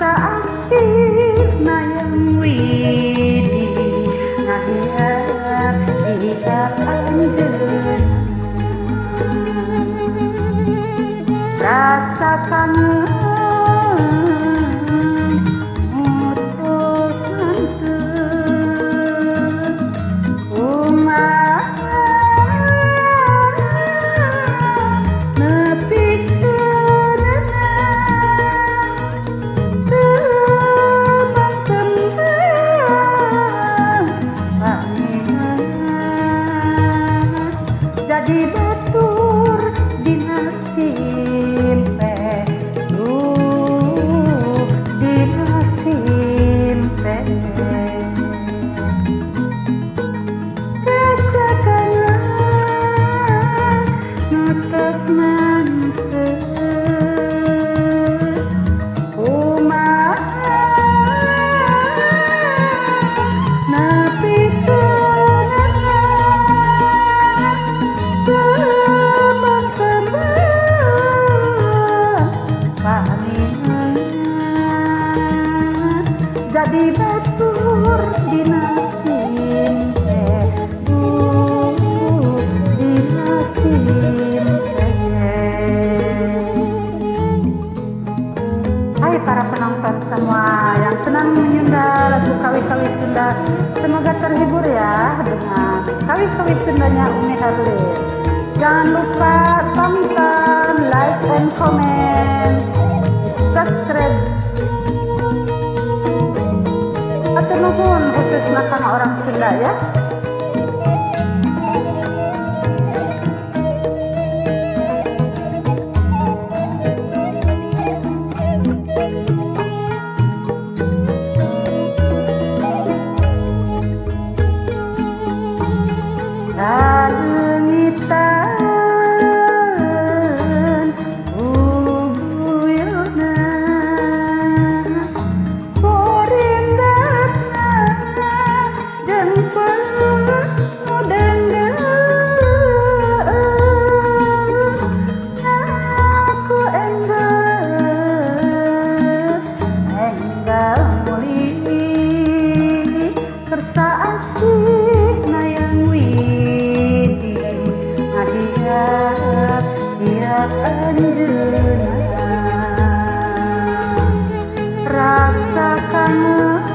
kersa asih nayang widi ngahiar dihat anjeun rasa kangen mutus henteu kumaha nepikeun jadi batur dina simpe dina simpe rasa kangen nutus manteu kumaha jadi batur dina simpe dina simpe. Hai para penonton semua yang senang menyunda lagu kawi-kawi Sunda, semoga terhibur ya dengan kawi-kawi Sundanya Umi Herlin. Jangan lupa tonton, like and comment, subscribe. Atau nuhun khususnya karena orang Sunda ya. Kalengitan uguyona korindana jeung penudenggeun aku enggal muli kersa asih nayang widi ngahiar hiat anjeunna rasa kangen